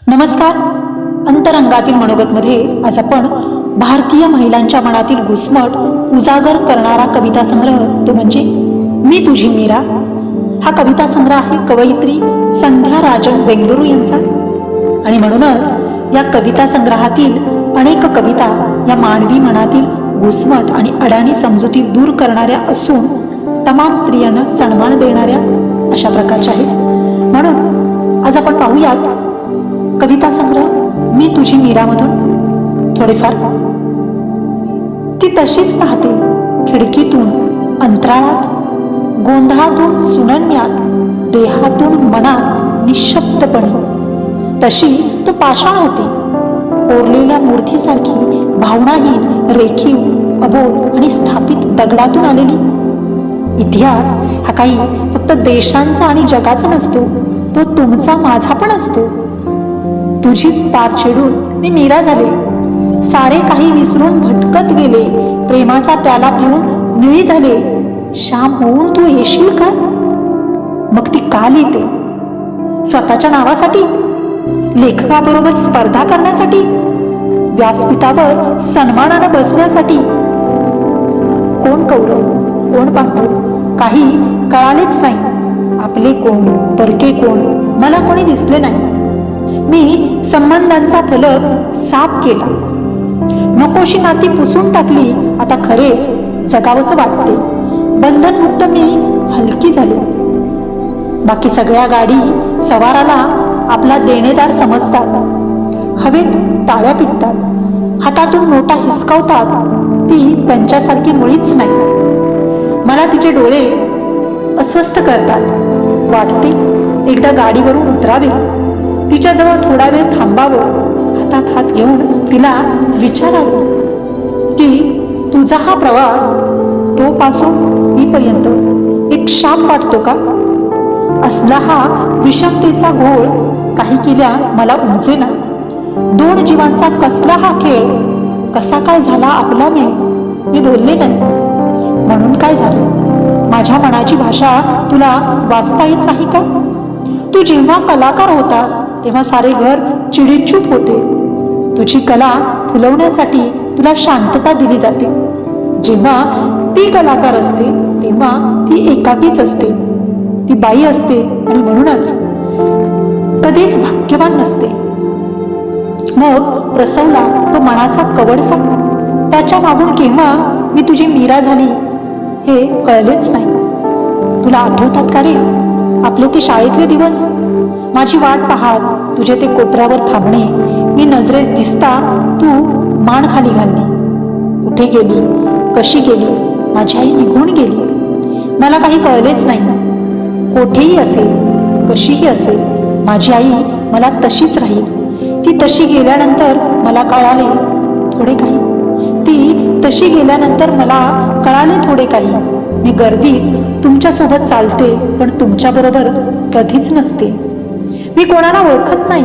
नमस्कार. अंतरंगातील मनोगतमध्ये आज आपण भारतीय महिलांच्या मनातील घुसमट उजागर करणारा कविता संग्रह तो म्हणजे मी तुझी मीरा हा कविता संग्रह आहे कवयित्री संध्या राजन बेंगलुरू यांचा. आणि म्हणूनच या कविता संग्रहातील अनेक कविता या मानवी मनातील घुसमट आणि अडाणी समजुती दूर करणाऱ्या असून तमाम स्त्रियांना सन्मान देणाऱ्या अशा प्रकारच्या आहेत. म्हणून आज आपण पाहूयात कविता संग्रह मी तुझी मीरामधून थोडेफार. ती तशीच पाहते खिडकीतून अंतराळात, गोंधळातून सुनन्यात, देहातून मनात निशब्दपणे. तशी तो पाषाण होती, कोरलेल्या मूर्तीसारखी, भावनाहीन, रेखीव, अबोल आणि स्थापित दगडातून आलेली. इतिहास हा काही फक्त देशांचा आणि जगाचा नसतो, तो तुमचा माझा पण असतो. तुझीच तार छेडून मी मीरा झाले, सारे काही विसरून भटकत गेले, प्रेमाचा प्याला पिऊन निळी झाले. श्याम होऊन तू येशील का? मग ती का लिहिते? स्वतःच्या नावासाठी, लेखकाबरोबर स्पर्धा करण्यासाठी, व्यासपीठावर सन्मानानं बसण्यासाठी? कोण कौरव, कोण पांडव काही कळालेच नाही. आपले कोण, परके कोण मला कोणी दिसले नाही. मी संबंधांचा फलक साफ केला, नकोशी नाती पुसून टाकली. आता खरेच जगावंसं वाटते, बंधनमुक्त मी हलकी झाले. बाकी सगळ्या गाडी सवाराला आपला देणेदार समजतात, हवेत टाळ्या पिटतात, हातातून नोटा हिसकावतात. ती त्यांच्यासारखी मुळीच नाही. मला तिचे डोळे अस्वस्थ करतात. वाटते एकदा गाडीवरून उतरावे, तिच्याजवळ थोडा वेळ थांबावं, हातात हात घेऊन तिला विचारावं की तुझा हा प्रवास तो पासून इपर्यंत एक शाप वाटतो का? असला हा विषमतेचा घोळ काही केल्या मला उमजेना. दोन जीवांचा कसला हा खेळ, कसा काय झाला आपला मेळ? मी बोलले नाही म्हणून काय झालं? माझ्या मनाची भाषा तुला वाचता येत नाही का? तू जेव्हा कलाकार होतास तेव्हा सारे घर चिडीचूप होते. तुझी कला फुलवण्यासाठी तुला शांतता दिली जाते. जेव्हा ती कलाकार असते तेव्हा ती एकाकीच असते, ती बाई असते आणि म्हणूनच कधीच भाग्यवान नसते. मग प्रसवला तो मनाचा कवडसा, त्याच्या मागून केव्हा मी तुझी मीरा झाली हे कळलेच नाही. तुला आठवतात का रे आपले ते शाळेतले दिवस? माझी वाट पाहत तुझे ते कोपऱ्यावर थांबणे, मी नजरेस दिसता तू मान खाली घालली. कुठे गेली, कशी गेली? माझी आई निघून गेली, मला काही कळलेच नाही. कोठेही असेल, कशीही असेल, माझी आई मला तशीच राहील. ती तशी गेल्यानंतर मला कळाले थोडे काही, ती तशी गेल्यानंतर मला कळाले थोडे काही. मी गर्दीत तुमच्यासोबत चालते पण तुमच्याबरोबर कधीच नसते. मी कोणाला ओळखत नाही,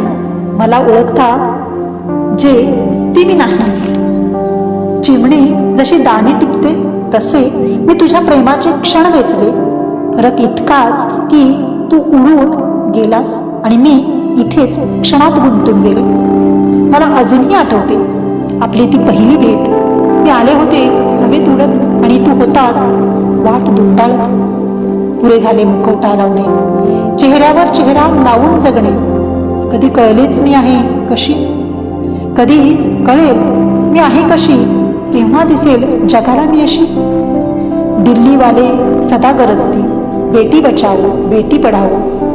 मला ओळखता जे ती मी नाही. चिमणी जशी दाणे टिपते तसे मी तुझ्या प्रेमाचे क्षण वेचले. फरक इतकाच की तू उडून गेलास आणि मी इथेच क्षणात गुंतून गेले. मला अजूनही आठवते आपली ती पहिली भेट. मी आले होते हवेत उडत आणि तू होतास वाट दुंडाळत. पुरे झाले मुखवटा लावणे, चेहऱ्यावर चेहरा लावून जगणे. कधी कळलेच मी आहे कशी? कधी कळेल मी आहे कशी? केव्हा दिसेल जगाला मी अशी? दिल्लीवाले सदा गरजती, बेटी बचाओ बेटी पढाओ.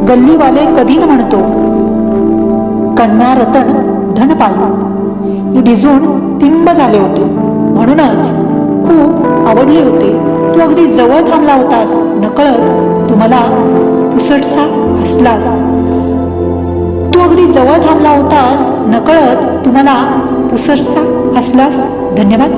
गल्लीवाले कधी न म्हणतो, कन्या रतन धन पायो. मी भिजून तिंब झाले होते, म्हणूनच खूप आवडले होते. तू अगदी जवळ थांबला होतास, नकळत तू मला पुसटसा हसलास. तू अगदी जवळ थांबला होतास, नकळत तू मला पुसटसा हसलास. धन्यवाद.